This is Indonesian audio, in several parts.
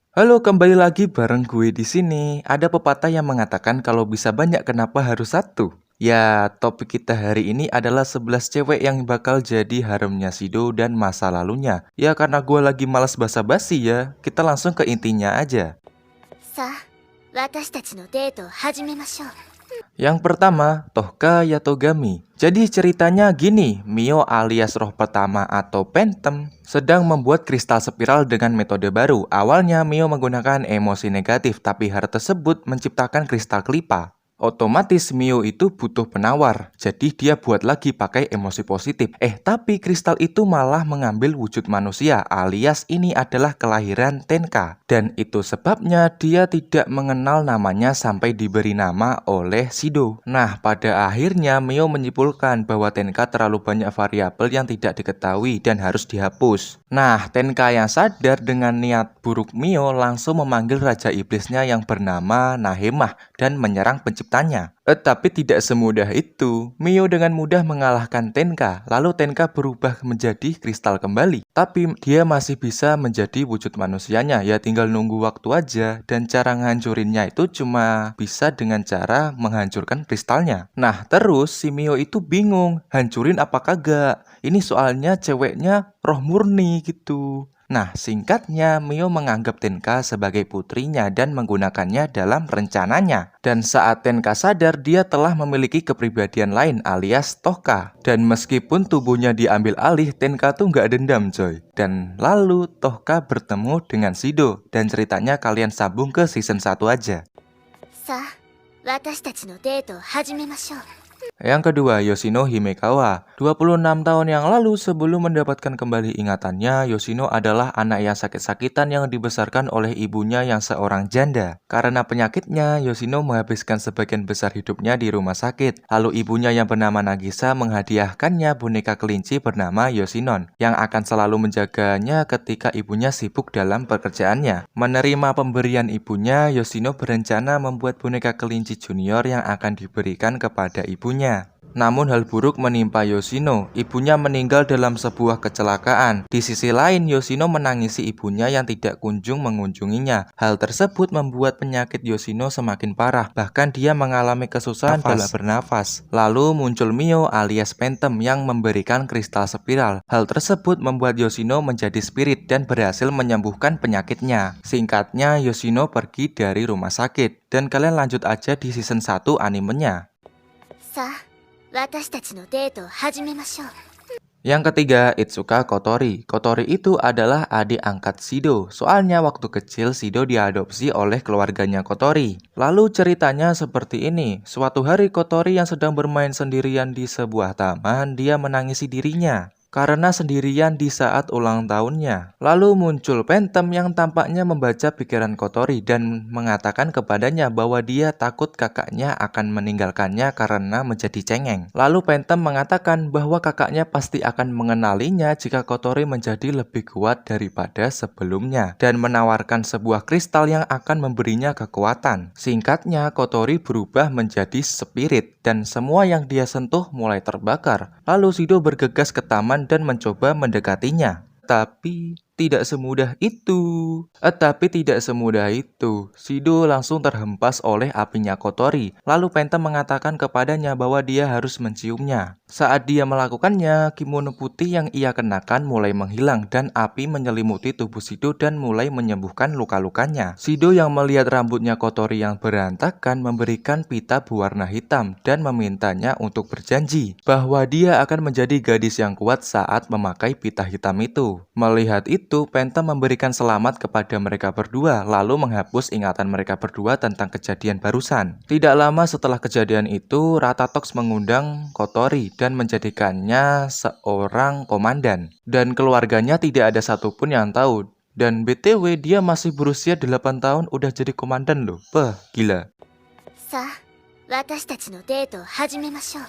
Halo, kembali lagi bareng gue di sini. Ada pepatah yang mengatakan kalau bisa banyak kenapa harus satu? Ya, topik kita hari ini adalah 11 cewek yang bakal jadi haremnya Sido dan masa lalunya. Ya, karena gue lagi malas basa-basi ya, kita langsung ke intinya aja. さあ、私たちのデートを始めましょう。 Yang pertama, Tohka Yatogami. Jadi ceritanya gini, Mio alias roh pertama atau Phantom sedang membuat kristal spiral dengan metode baru. Awalnya Mio menggunakan emosi negatif, tapi hal tersebut menciptakan kristal kelipa. Otomatis Mio itu butuh penawar, jadi dia buat lagi pakai emosi positif. Tapi kristal itu malah mengambil wujud manusia, alias ini adalah kelahiran Tenka. Dan itu sebabnya dia tidak mengenal namanya sampai diberi nama oleh Sido. Nah, pada akhirnya Mio menyimpulkan bahwa Tenka terlalu banyak variabel yang tidak diketahui dan harus dihapus. Nah, Tenka yang sadar dengan niat buruk Mio langsung memanggil Raja Iblisnya yang bernama Nahemah dan menyerang penciptanya. Tapi tidak semudah itu. Mio dengan mudah mengalahkan Tenka, lalu Tenka berubah menjadi kristal kembali. Tapi dia masih bisa menjadi wujud manusianya, ya tinggal nunggu waktu aja. Dan cara ngancurinnya itu cuma bisa dengan cara menghancurkan kristalnya. Nah, terus si Mio itu bingung, hancurin apa kagak? Ini soalnya ceweknya roh murni gitu. Nah, singkatnya, Mio menganggap Tenka sebagai putrinya dan menggunakannya dalam rencananya. Dan saat Tenka sadar, dia telah memiliki kepribadian lain alias Tohka. Dan meskipun tubuhnya diambil alih, Tenka tuh nggak dendam coy. Dan lalu Tohka bertemu dengan Sido. Dan ceritanya kalian sambung ke season 1 aja. さあ、私たちのデートを始めましょう。 Yang kedua, Yoshino Himekawa. 26 tahun yang lalu sebelum mendapatkan kembali ingatannya, Yoshino adalah anak yang sakit-sakitan yang dibesarkan oleh ibunya yang seorang janda. Karena penyakitnya, Yoshino menghabiskan sebagian besar hidupnya di rumah sakit. Lalu ibunya yang bernama Nagisa menghadiahkannya boneka kelinci bernama Yoshinon, yang akan selalu menjaganya ketika ibunya sibuk dalam pekerjaannya. Menerima pemberian ibunya, Yoshino berencana membuat boneka kelinci junior yang akan diberikan kepada ibunya. Namun hal buruk menimpa Yoshino. Ibunya meninggal dalam sebuah kecelakaan. Di sisi lain, Yoshino menangisi ibunya yang tidak kunjung mengunjunginya. Hal tersebut membuat penyakit Yoshino semakin parah. Bahkan dia mengalami kesusahan dalam bernafas. Lalu muncul Mio alias Phantom yang memberikan kristal spiral. Hal tersebut membuat Yoshino menjadi spirit dan berhasil menyembuhkan penyakitnya. Singkatnya, Yoshino pergi dari rumah sakit. Dan kalian lanjut aja di season 1 animenya. さあ、私たちのデートを始めましょう。 Yang ketiga, Itsuka Kotori. Kotori itu adalah adik angkat Sido. Soalnya waktu kecil Sido diadopsi oleh keluarganya Kotori. Lalu ceritanya seperti ini. Suatu hari Kotori yang sedang bermain sendirian di sebuah taman, dia menangisi dirinya karena sendirian di saat ulang tahunnya. Lalu muncul Phantom yang tampaknya membaca pikiran Kotori dan mengatakan kepadanya bahwa dia takut kakaknya akan meninggalkannya karena menjadi cengeng. Lalu Phantom mengatakan bahwa kakaknya pasti akan mengenalinya jika Kotori menjadi lebih kuat daripada sebelumnya dan menawarkan sebuah kristal yang akan memberinya kekuatan. Singkatnya, Kotori berubah menjadi spirit dan semua yang dia sentuh mulai terbakar. Lalu Sido bergegas ke taman dan mencoba mendekatinya. Tapi tidak semudah itu. Sido langsung terhempas oleh apinya Kotori. Lalu Phantom mengatakan kepadanya bahwa dia harus menciumnya. Saat dia melakukannya, kimono putih yang ia kenakan mulai menghilang dan api menyelimuti tubuh Sido dan mulai menyembuhkan luka-lukanya. Sido yang melihat rambutnya Kotori yang berantakan memberikan pita berwarna hitam dan memintanya untuk berjanji bahwa dia akan menjadi gadis yang kuat saat memakai pita hitam itu. Melihat itu, Phantom memberikan selamat kepada mereka berdua, lalu menghapus ingatan mereka berdua tentang kejadian barusan. Tidak lama setelah kejadian itu, Ratatox mengundang Kotori dan menjadikannya seorang komandan. Dan keluarganya tidak ada satupun yang tahu. Dan BTW dia masih berusia 8 tahun udah jadi komandan loh. Gila. さあ、私たちのデートを始めましょう。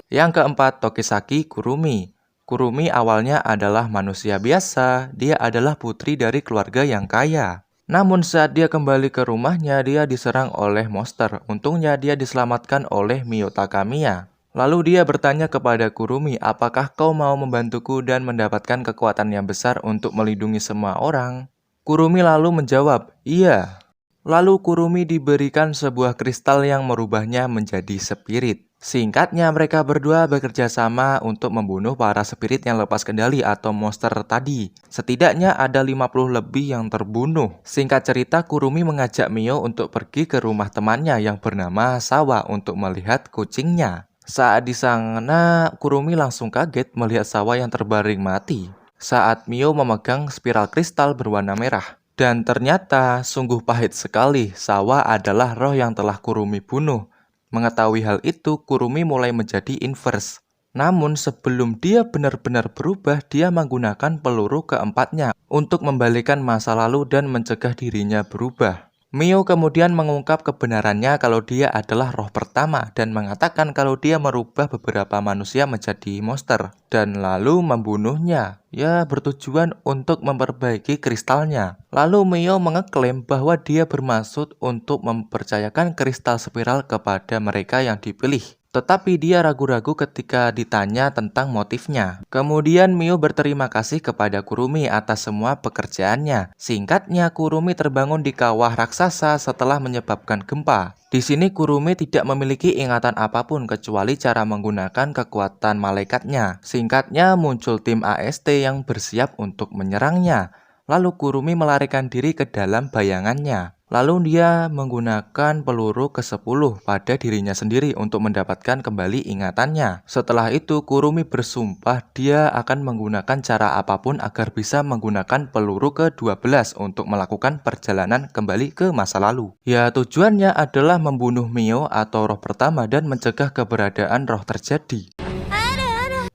Yang keempat, Tokisaki Kurumi. Kurumi awalnya adalah manusia biasa, dia adalah putri dari keluarga yang kaya. Namun saat dia kembali ke rumahnya, dia diserang oleh monster. Untungnya dia diselamatkan oleh Miyota Kamiya. Lalu dia bertanya kepada Kurumi, apakah kau mau membantuku dan mendapatkan kekuatan yang besar untuk melindungi semua orang? Kurumi lalu menjawab, iya. Lalu Kurumi diberikan sebuah kristal yang merubahnya menjadi spirit. Singkatnya, mereka berdua bekerja sama untuk membunuh para spirit yang lepas kendali atau monster tadi. Setidaknya ada 50 lebih yang terbunuh. Singkat cerita, Kurumi mengajak Mio untuk pergi ke rumah temannya yang bernama Sawa untuk melihat kucingnya. Saat di sana, Kurumi langsung kaget melihat Sawa yang terbaring mati saat Mio memegang spiral kristal berwarna merah. Dan ternyata sungguh pahit sekali, Sawa adalah roh yang telah Kurumi bunuh. Mengetahui hal itu, Kurumi mulai menjadi inverse. Namun sebelum dia benar-benar berubah, dia menggunakan peluru keempatnya untuk membalikan masa lalu dan mencegah dirinya berubah. Mio kemudian mengungkap kebenarannya kalau dia adalah roh pertama dan mengatakan kalau dia merubah beberapa manusia menjadi monster dan lalu membunuhnya. Ya, bertujuan untuk memperbaiki kristalnya. Lalu Mio mengeklaim bahwa dia bermaksud untuk mempercayakan kristal spiral kepada mereka yang dipilih. Tetapi dia ragu-ragu ketika ditanya tentang motifnya. Kemudian Mio berterima kasih kepada Kurumi atas semua pekerjaannya. Singkatnya, Kurumi terbangun di kawah raksasa setelah menyebabkan gempa. Di sini Kurumi tidak memiliki ingatan apapun kecuali cara menggunakan kekuatan malaikatnya. Singkatnya, muncul tim AST yang bersiap untuk menyerangnya. Lalu Kurumi melarikan diri ke dalam bayangannya. Lalu dia menggunakan peluru ke-10 pada dirinya sendiri untuk mendapatkan kembali ingatannya. Setelah itu, Kurumi bersumpah dia akan menggunakan cara apapun agar bisa menggunakan peluru ke-12 untuk melakukan perjalanan kembali ke masa lalu. Ya, tujuannya adalah membunuh Mio atau roh pertama dan mencegah keberadaan roh terjadi.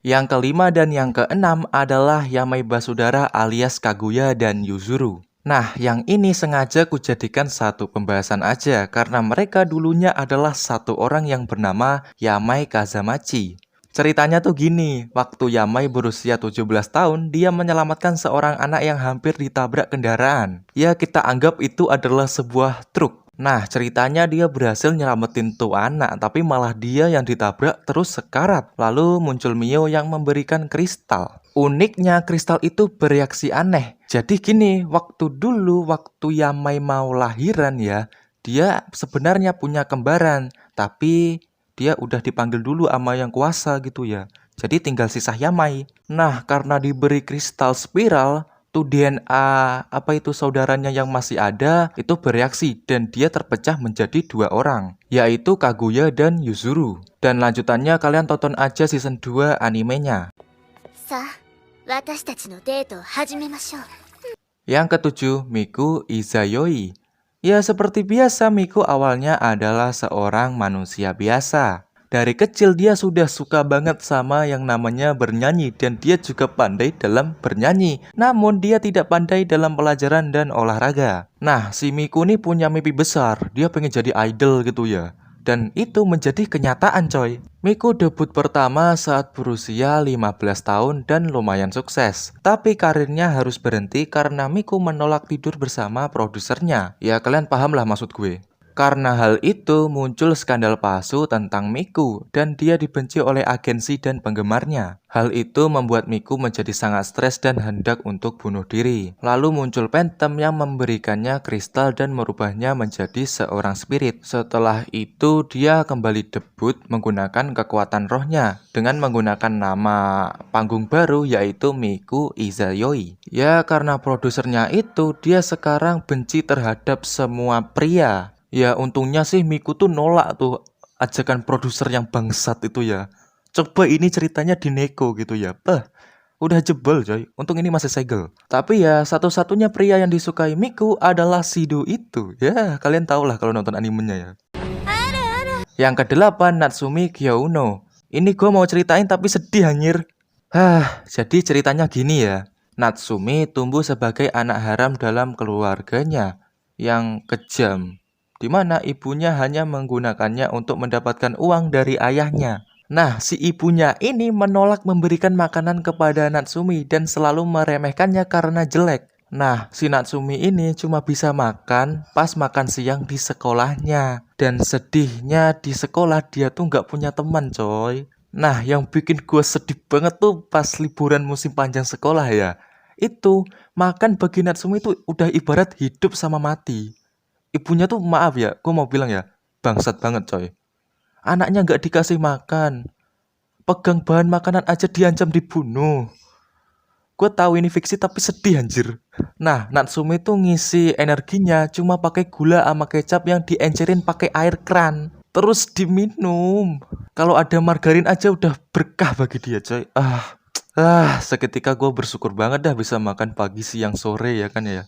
Yang kelima dan yang keenam adalah Yamai Basudara alias Kaguya dan Yuzuru. Nah, yang ini sengaja kujadikan satu pembahasan aja karena mereka dulunya adalah satu orang yang bernama Yamai Kazamachi. Ceritanya tuh gini, waktu Yamai berusia 17 tahun, dia menyelamatkan seorang anak yang hampir ditabrak kendaraan. Ya, kita anggap itu adalah sebuah truk. Nah, ceritanya dia berhasil nyelamatin tuh anak, tapi malah dia yang ditabrak terus sekarat. Lalu muncul Mio yang memberikan kristal. Uniknya, kristal itu bereaksi aneh. Jadi gini, waktu Yamai mau lahiran ya, dia sebenarnya punya kembaran, tapi dia udah dipanggil dulu sama yang kuasa gitu ya. Jadi tinggal sisa Yamai. Nah, karena diberi kristal spiral, tuh DNA saudaranya yang masih ada itu bereaksi dan dia terpecah menjadi dua orang, yaitu Kaguya dan Yuzuru. Dan lanjutannya kalian tonton aja season 2 animenya. Yang ketujuh, Miku Izayoi. Ya, seperti biasa, Miku awalnya adalah seorang manusia biasa. Dari kecil dia sudah suka banget sama yang namanya bernyanyi dan dia juga pandai dalam bernyanyi. Namun dia tidak pandai dalam pelajaran dan olahraga. Nah, si Miku ini punya mimpi besar. Dia pengen jadi idol gitu ya. Dan itu menjadi kenyataan coy. Miku debut pertama saat berusia 15 tahun dan lumayan sukses. Tapi karirnya harus berhenti karena Miku menolak tidur bersama produsernya. Ya kalian paham lah maksud gue. Karena hal itu muncul skandal palsu tentang Miku dan dia dibenci oleh agensi dan penggemarnya. Hal itu membuat Miku menjadi sangat stres dan hendak untuk bunuh diri. Lalu muncul Phantom yang memberikannya kristal dan merubahnya menjadi seorang spirit. Setelah itu dia kembali debut menggunakan kekuatan rohnya dengan menggunakan nama panggung baru yaitu Miku Izayoi. Ya karena produsernya itu dia sekarang benci terhadap semua pria. Ya untungnya sih Miku tuh nolak tuh ajakan produser yang bangsat itu ya. Coba ini ceritanya di Neko gitu ya. Udah jebol coy. Untung ini masih segel. Tapi ya satu-satunya pria yang disukai Miku adalah Shido itu. Ya kalian tau lah kalau nonton animenya ya. Yang kedelapan, Natsumi Kyouno. Ini gue mau ceritain tapi sedih anjir. Jadi ceritanya gini ya. Natsumi tumbuh sebagai anak haram dalam keluarganya yang kejam, di mana ibunya hanya menggunakannya untuk mendapatkan uang dari ayahnya. Nah, si ibunya ini menolak memberikan makanan kepada Natsumi dan selalu meremehkannya karena jelek. Nah, si Natsumi ini cuma bisa makan pas makan siang di sekolahnya. Dan sedihnya di sekolah dia tuh nggak punya teman coy. Nah, yang bikin gue sedih banget tuh pas liburan musim panjang sekolah ya. Itu, makan bagi Natsumi itu udah ibarat hidup sama mati. Ibunya tuh maaf ya, gue mau bilang ya, bangsat banget coy. Anaknya nggak dikasih makan. Pegang bahan makanan aja diancam dibunuh. Gue tahu ini fiksi tapi sedih anjir. Nah, Natsume tuh ngisi energinya cuma pakai gula sama kecap yang diencerin pakai air keran. Terus diminum. Kalau ada margarin aja udah berkah bagi dia, coy. Seketika gue bersyukur banget dah bisa makan pagi, siang, sore ya kan ya.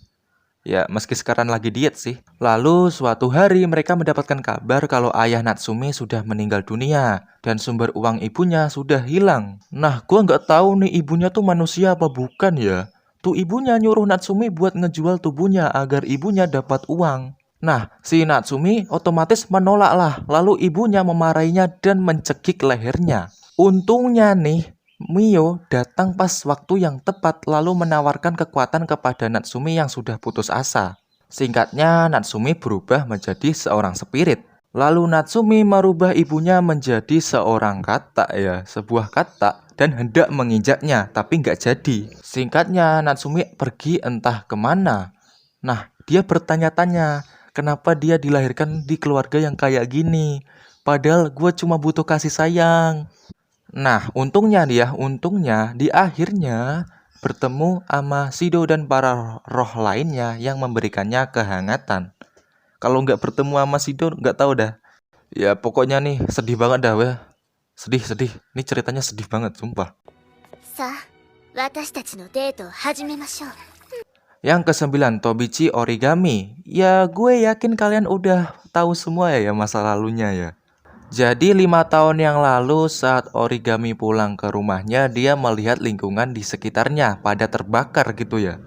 Ya, meski sekarang lagi diet sih. Lalu suatu hari mereka mendapatkan kabar kalau ayah Natsume sudah meninggal dunia dan sumber uang ibunya sudah hilang. Nah, gua nggak tahu nih ibunya tuh manusia apa bukan ya. Tuh ibunya nyuruh Natsume buat ngejual tubuhnya agar ibunya dapat uang. Nah, si Natsume otomatis menolak lah. Lalu ibunya memarahinya dan mencekik lehernya. Untungnya nih, Mio datang pas waktu yang tepat lalu menawarkan kekuatan kepada Natsume yang sudah putus asa. Singkatnya, Natsume berubah menjadi seorang spirit. Lalu Natsume merubah ibunya menjadi seorang kata ya, sebuah kata dan hendak menginjaknya, tapi nggak jadi. Singkatnya, Natsume pergi entah kemana. Nah, dia bertanya-tanya, kenapa dia dilahirkan di keluarga yang kayak gini? Padahal gue cuma butuh kasih sayang. Nah, untungnya di akhirnya bertemu sama Shido dan para roh lainnya yang memberikannya kehangatan. Kalau nggak bertemu sama Shido, nggak tahu dah. Ya pokoknya nih sedih banget dah weh. Sedih. Ini ceritanya sedih banget, sumpah. さあ、私たちのデートを始めましょう。 Yang ke-9, Tobichi Origami. Ya gue yakin kalian udah tahu semua ya masa lalunya ya. Jadi 5 tahun yang lalu saat Origami pulang ke rumahnya, dia melihat lingkungan di sekitarnya pada terbakar gitu ya.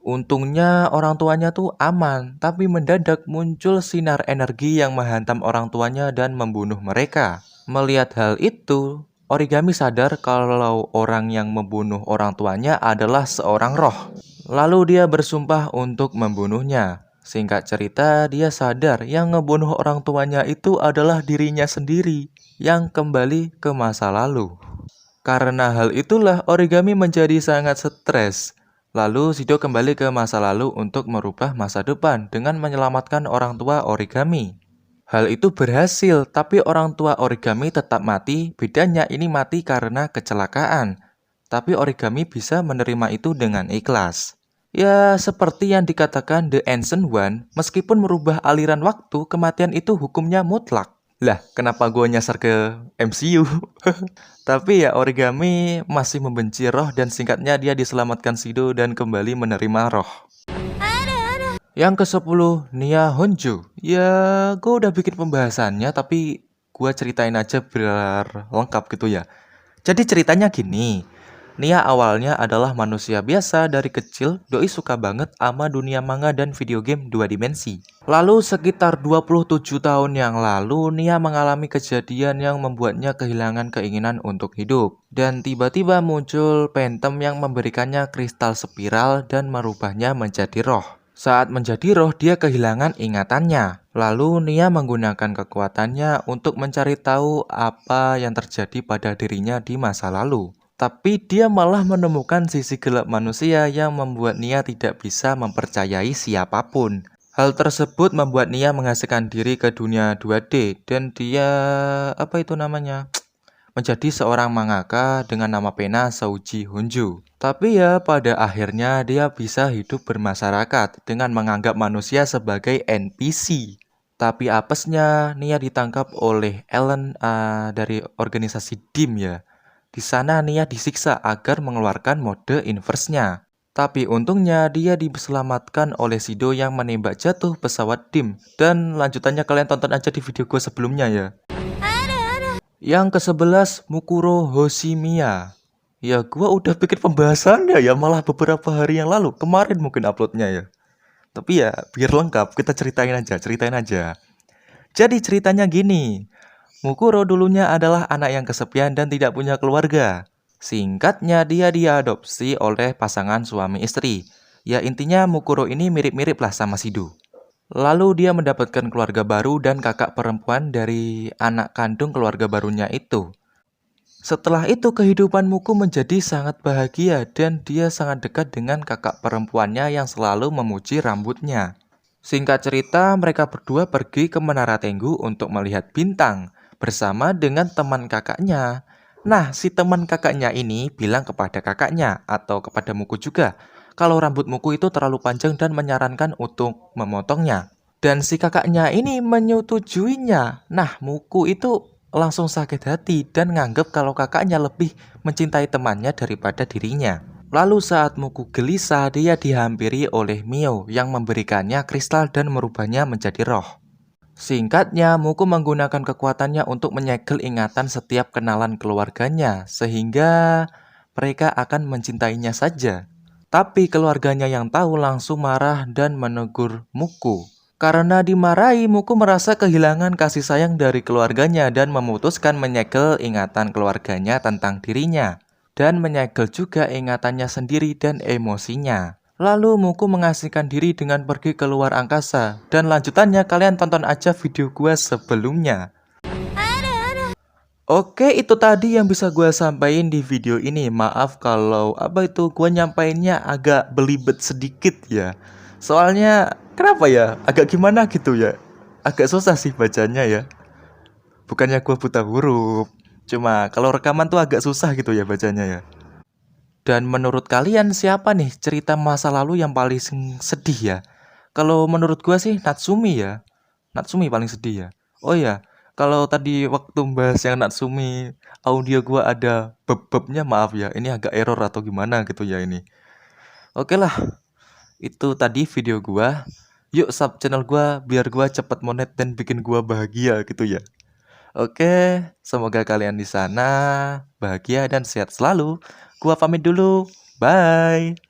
Untungnya orang tuanya tuh aman, tapi mendadak muncul sinar energi yang menghantam orang tuanya dan membunuh mereka. Melihat hal itu, Origami sadar kalau orang yang membunuh orang tuanya adalah seorang roh. Lalu dia bersumpah untuk membunuhnya. Singkat cerita, dia sadar yang ngebunuh orang tuanya itu adalah dirinya sendiri yang kembali ke masa lalu. Karena hal itulah Origami menjadi sangat stres. Lalu Shido kembali ke masa lalu untuk merubah masa depan dengan menyelamatkan orang tua Origami. Hal itu berhasil, tapi orang tua Origami tetap mati. Bedanya ini mati karena kecelakaan. Tapi Origami bisa menerima itu dengan ikhlas. Ya, seperti yang dikatakan The Ancient One, meskipun merubah aliran waktu, kematian itu hukumnya mutlak. Lah, kenapa gue nyasar ke MCU? Tapi ya, Origami masih membenci roh dan singkatnya dia diselamatkan Shido dan kembali menerima roh. Yang ke-10, Nia Honjo. Ya, gue udah bikin pembahasannya, tapi gue ceritain aja biar lengkap gitu ya. Jadi ceritanya gini. Nia awalnya adalah manusia biasa dari kecil, doi suka banget sama dunia manga dan video game 2 dimensi. Lalu sekitar 27 tahun yang lalu, Nia mengalami kejadian yang membuatnya kehilangan keinginan untuk hidup. Dan tiba-tiba muncul Phantom yang memberikannya kristal spiral dan merubahnya menjadi roh. Saat menjadi roh, dia kehilangan ingatannya. Lalu Nia menggunakan kekuatannya untuk mencari tahu apa yang terjadi pada dirinya di masa lalu. Tapi dia malah menemukan sisi gelap manusia yang membuat Nia tidak bisa mempercayai siapapun. Hal tersebut membuat Nia mengasingkan diri ke dunia 2D dan dia menjadi seorang mangaka dengan nama pena Souji Honjo. Tapi ya pada akhirnya dia bisa hidup bermasyarakat dengan menganggap manusia sebagai NPC. Tapi apesnya Nia ditangkap oleh Ellen dari organisasi DIM ya. Di sana Nia disiksa agar mengeluarkan mode inverse-nya. Tapi untungnya dia diselamatkan oleh Shido yang menembak jatuh pesawat DIM. Dan lanjutannya kalian tonton aja di video gue sebelumnya ya. Yang ke-11, Mukuro Hoshimiya. Ya gue udah bikin pembahasannya ya, malah beberapa hari yang lalu. Kemarin mungkin uploadnya ya. Tapi ya biar lengkap kita ceritain aja. Jadi ceritanya gini. Mukuro dulunya adalah anak yang kesepian dan tidak punya keluarga. Singkatnya dia diadopsi oleh pasangan suami istri. Ya intinya Mukuro ini mirip-mirip lah sama Shido. Lalu dia mendapatkan keluarga baru dan kakak perempuan dari anak kandung keluarga barunya itu. Setelah itu kehidupan Muku menjadi sangat bahagia dan dia sangat dekat dengan kakak perempuannya yang selalu memuji rambutnya. Singkat cerita, mereka berdua pergi ke Menara Tenggu untuk melihat bintang bersama dengan teman kakaknya. Nah, si teman kakaknya ini bilang kepada kakaknya atau kepada Muku juga kalau rambut Muku itu terlalu panjang dan menyarankan untuk memotongnya. Dan si kakaknya ini menyetujuinya. Nah, Muku itu langsung sakit hati dan nganggep kalau kakaknya lebih mencintai temannya daripada dirinya. Lalu saat Muku gelisah, dia dihampiri oleh Mio yang memberikannya kristal dan merubahnya menjadi roh. Singkatnya, Muku menggunakan kekuatannya untuk menyegel ingatan setiap kenalan keluarganya, sehingga mereka akan mencintainya saja. Tapi keluarganya yang tahu langsung marah dan menegur Muku. Karena dimarahi, Muku merasa kehilangan kasih sayang dari keluarganya dan memutuskan menyegel ingatan keluarganya tentang dirinya. Dan menyegel juga ingatannya sendiri dan emosinya. Lalu Muku mengasingkan diri dengan pergi ke luar angkasa. Dan lanjutannya kalian tonton aja video gua sebelumnya. Oke, itu tadi yang bisa gue sampaikan di video ini. Maaf kalau gue nyampainnya agak belibet sedikit ya. Soalnya kenapa ya? Agak gimana gitu ya? Agak susah sih bacanya ya. Bukannya gue buta huruf. Cuma kalau rekaman tuh agak susah gitu ya bacanya ya. Dan menurut kalian siapa nih cerita masa lalu yang paling sedih ya? Kalau menurut gue sih Natsumi ya. Natsumi paling sedih ya. Oh ya, kalau tadi waktu bahas yang Natsumi, audio gua ada beb-bebnya, maaf ya. Ini agak error atau gimana gitu ya ini. Oke lah, itu tadi video gua. Yuk sub channel gua biar gua cepet monet dan bikin gua bahagia gitu ya. Oke, semoga kalian di sana bahagia dan sehat selalu. Gua pamit dulu. Bye.